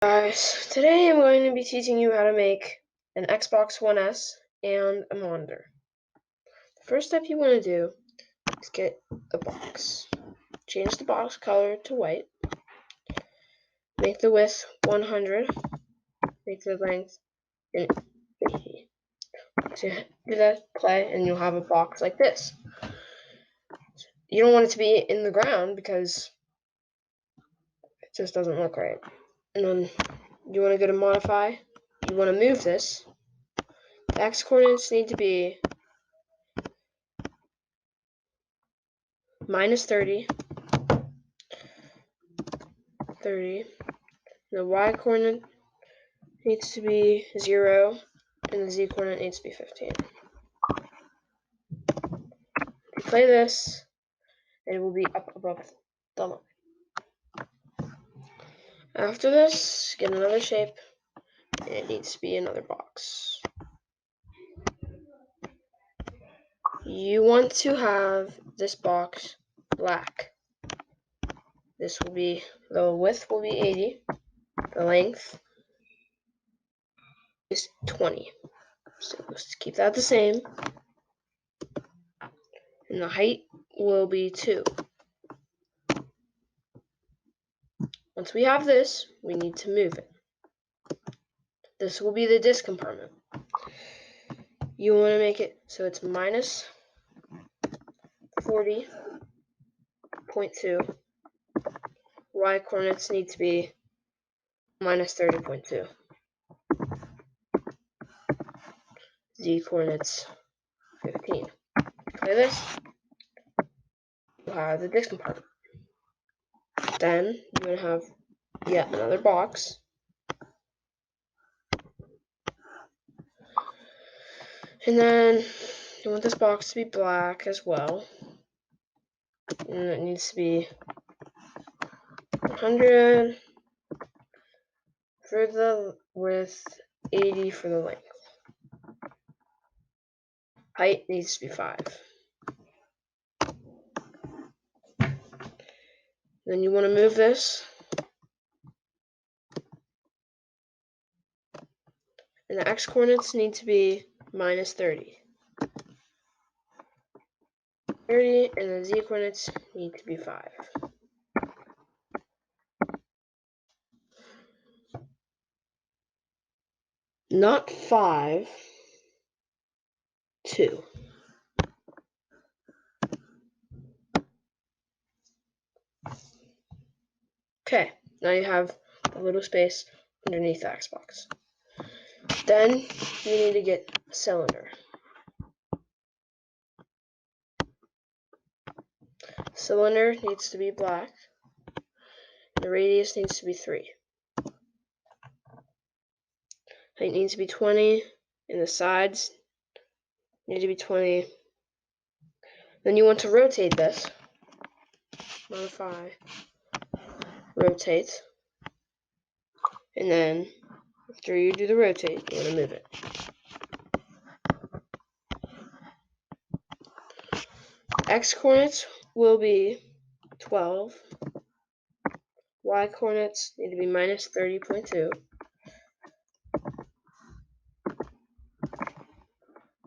Guys, today I'm going to be teaching you how to make an Xbox One S and a monitor. The first step you want to do is get a box. Change the box color to white. Make the width 100. Make the length 50. So do that, play, and you'll have a box like this. You don't want it to be in the ground because it just doesn't look right. And then you want to go to modify. You want to move this. The X coordinates need to be minus 30. The y coordinate needs to be 0, and the z coordinate needs to be 15. If you play this, it will be up above the line. After this, get another shape, and it needs to be another box. You want to have this box black. The width will be 80, the length is 20. So let's keep that the same. And the height will be 2. Once we have this, we need to move it. This will be the disk compartment. You want to make it so it's minus 40.2. Y coordinates need to be minus 30.2. Z coordinates 15. Play this. You have the disk compartment. Then you're going to have yet another box. And then you want this box to be black as well. And it needs to be 100 for the width, 80 for the length. Height needs to be 5. Then you want to move this. And the x coordinates need to be minus 30. 30, and the z coordinates need to be 5. Not 5, 2. Okay, now you have a little space underneath the Xbox. Then you need to get a cylinder. Cylinder needs to be black. The radius needs to be 3. Height needs to be 20, and the sides need to be 20. Then you want to rotate this. Modify. Rotate. And then after you do the rotate, you want to move it. X coordinates will be 12. Y coordinates need to be minus 30.2.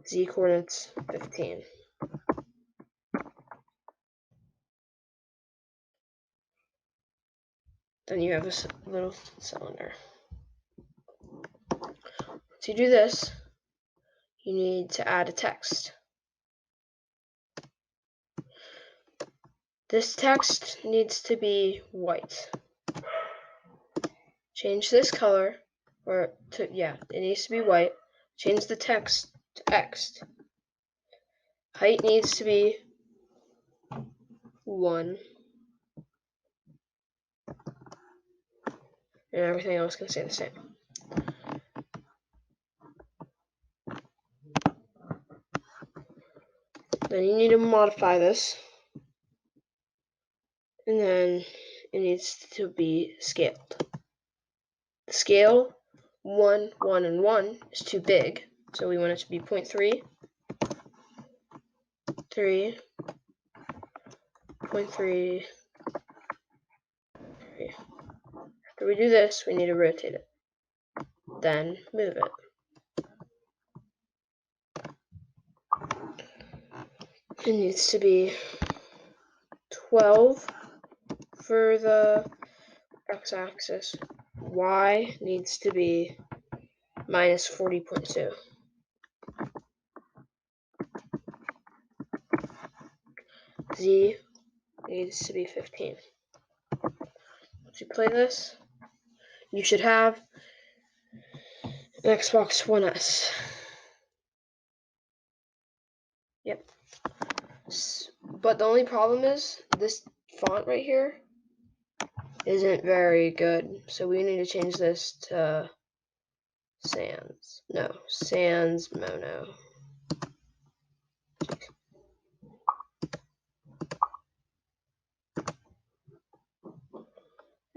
Z coordinates 15. Then you have this little cylinder. Once you do this, you need to add a text. This text needs to be white. Change this color, it needs to be white. Change the text to X. Height needs to be 1. And everything else can stay the same. Then you need to modify this. And then it needs to be scaled. The scale 1, 1, and 1 is too big, so we want it to be 0.3, 3, 0.3, 3. After we do this, we need to rotate it. Then move it. It needs to be 12 for the x-axis. Y needs to be minus 40.2. Z needs to be 15. Once you play this, you should have an Xbox One S. Yep. But the only problem is this font right here isn't very good, so we need to change this to Sans Mono.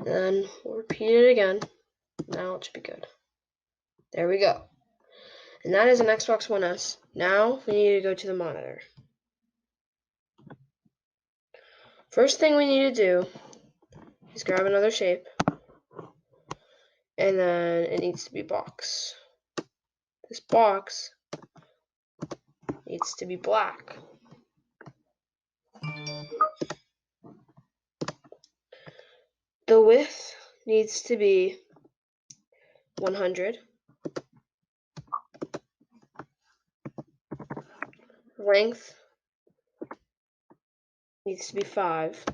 Then we'll repeat it again. Now it should be good. There we go. And that is an Xbox One S. Now we need to go to the monitor. First thing we need to do is grab another shape, and then it needs to be box. This box needs to be black. The width needs to be 100. Length needs to be 5.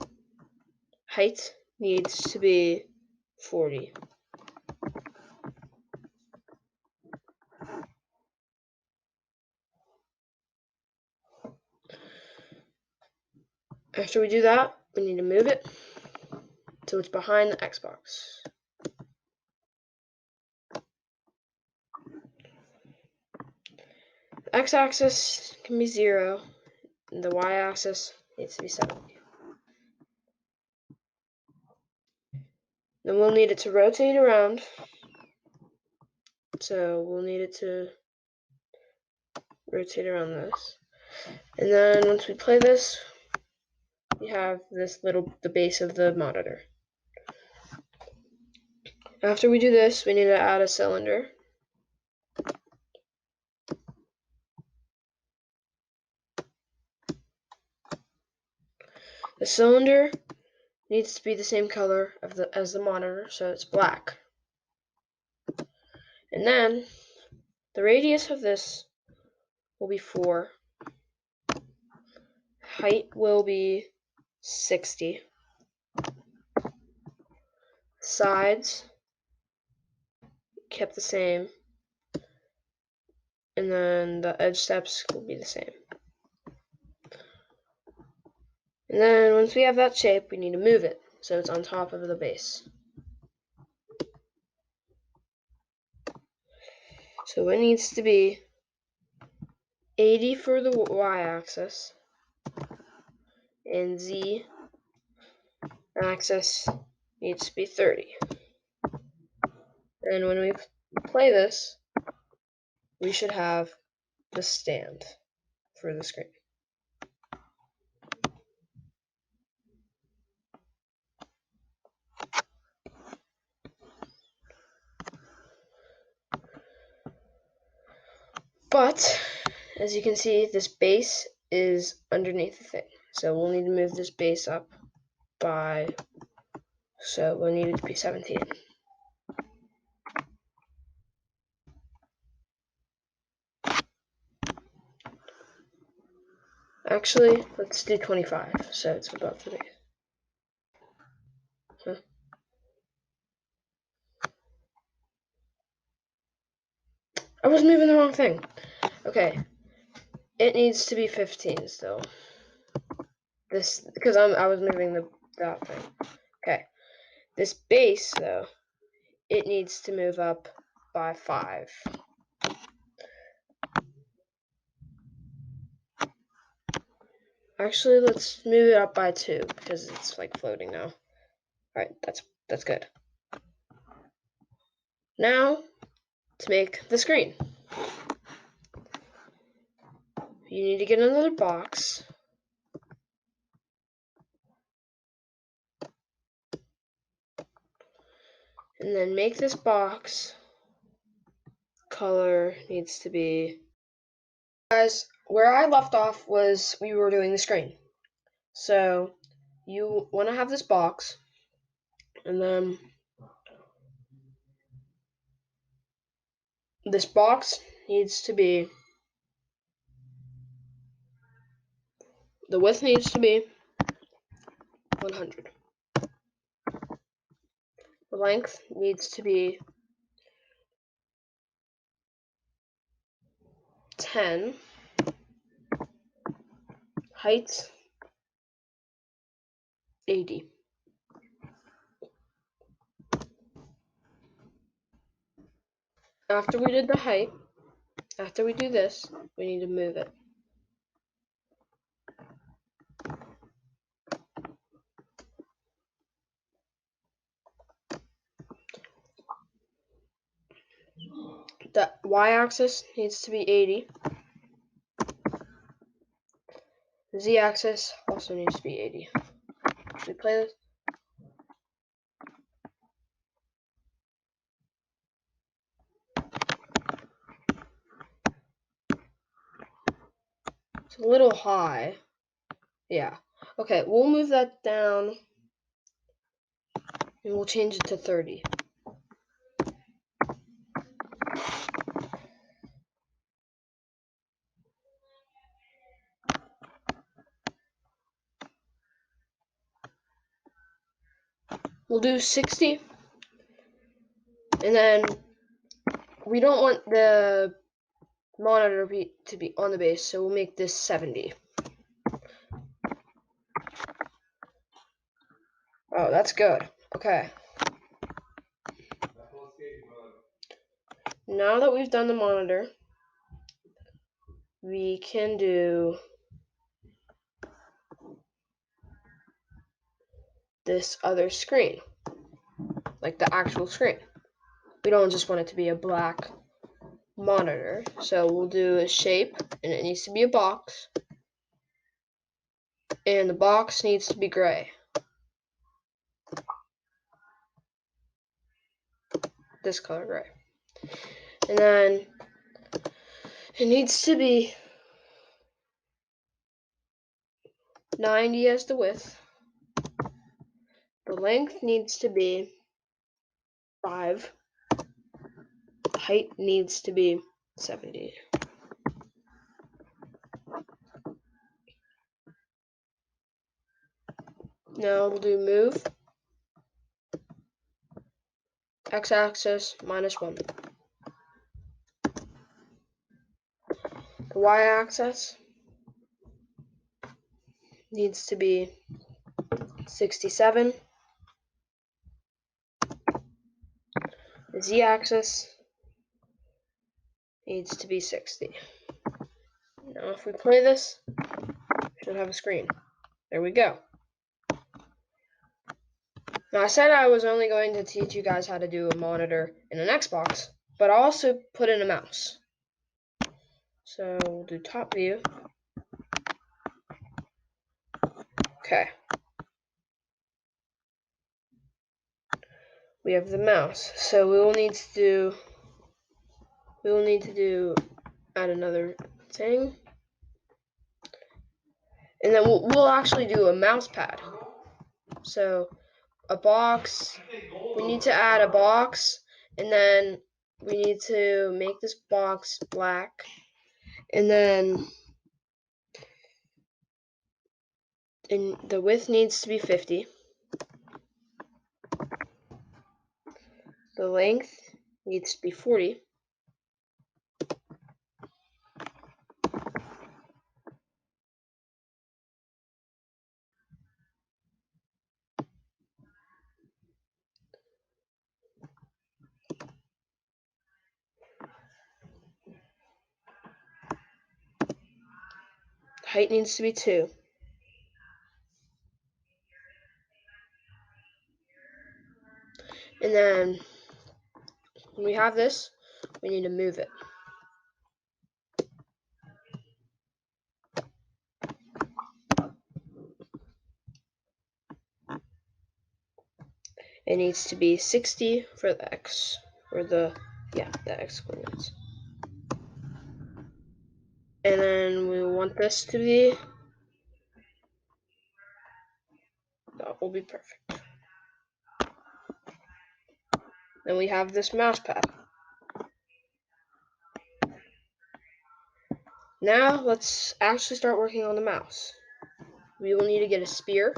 Height needs to be 40. After we do that, we need to move it so it's behind the Xbox. The x-axis can be 0, and the y-axis needs to be 70. Then we'll need it to rotate around, so we'll need it to rotate around this. And then once we play this, we have the base of the monitor. After we do this, we need to add a cylinder. The cylinder needs to be the same color as the monitor, so it's black. And then the radius of this will be 4. Height will be 60. Sides kept the same. And then the edge steps will be the same. And then once we have that shape, we need to move it so it's on top of the base. So it needs to be 80 for the y-axis, and z-axis needs to be 30. And when we play this, we should have the stand for the screen. But, as you can see, this base is underneath the thing. So we'll need to move this base up so we'll need it to be 17. Actually, let's do 25, so it's above the base. I was moving the wrong thing. Okay, it needs to be 15 still. Because I was moving that thing. Okay, this base though, it needs to move up by 5. Actually, let's move it up by 2 because it's like floating now. Alright, that's good. Now, to make the screen, you need to get another box. And then make this box color needs to be, guys, where I left off was we were doing the screen. So you want to have this box, and then this box needs to be, the width needs to be 100. The length needs to be 10. Height 80. After we did the height, after we do this, we need to move it. The y-axis needs to be 80. The z-axis also needs to be 80. Should we play this? It's a little high. Yeah. Okay, we'll move that down and we'll change it to 30. We'll do 60. And then we don't want the monitor to be on the base, so we'll make this 70. Oh, that's good. Okay. Now that we've done the monitor, we can do this other screen, like the actual screen. We don't just want it to be a black monitor, so we'll do a shape, and it needs to be a box, and the box needs to be gray. This color gray. And then it needs to be 90 as the width. The length needs to be 5. The height needs to be 70. Now we'll do move. X-axis -1. The y-axis needs to be 67. The z-axis needs to be 60. Now if we play this, we should have a screen. There we go. Now I said I was only going to teach you guys how to do a monitor in an Xbox, but I also put in a mouse. So we'll do top view. Okay. We have the mouse. So we will need to add another thing. And then we'll actually do a mouse pad. So a box, we need to add a box, and then we need to make this box black, and then the width needs to be 50. The length needs to be 40. Height needs to be 2. And then when we have this, we need to move it. it needs to be 60 for the x, or the x coordinates. And then we want this to be, that will be perfect. Then we have this mouse pad. Now let's actually start working on the mouse. We will need to get a sphere.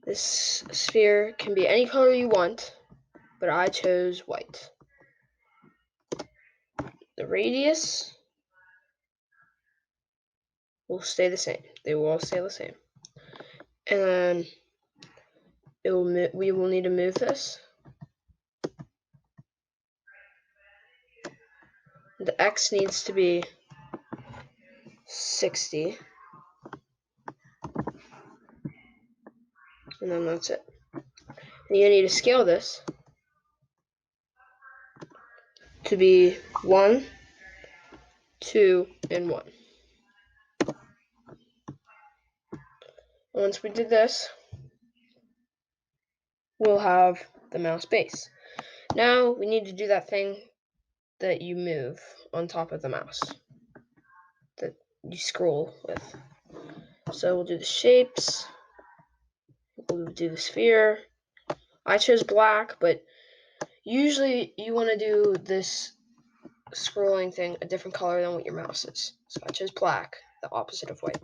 This sphere can be any color you want, but I chose white. The radius will stay the same. They will all stay the same. And then we will need to move this. The x needs to be 60. And then that's it. And you need to scale this to be 1, 2, and 1. Once we did this, we'll have the mouse base. Now we need to do that thing that you move on top of the mouse, that you scroll with. So we'll do the shapes, we'll do the sphere. I chose black, but usually you want to do this scrolling thing a different color than what your mouse is. So I chose black, the opposite of white.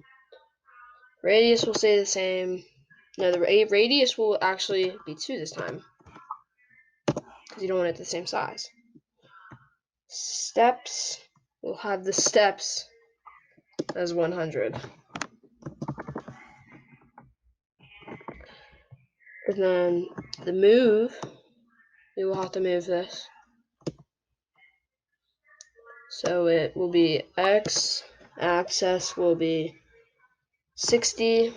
Radius will stay the same. No, the radius will actually be 2 this time, because you don't want it the same size. Steps, we'll have the steps as 100. And then the move, we will have to move this. So it will be x axis will be 60.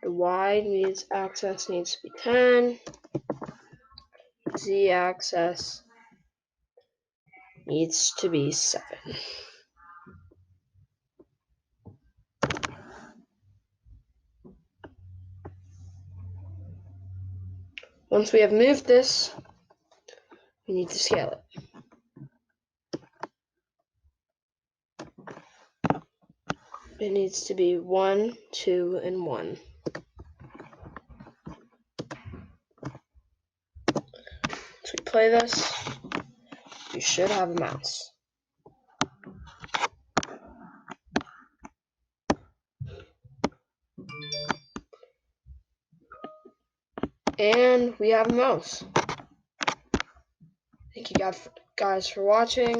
The y axis needs to be 10. Z axis needs to be 7. Once we have moved this, we need to scale it. It needs to be 1, 2, and 1. Once we play this, you should have a mouse. And we have a mouse. Thank you guys for watching.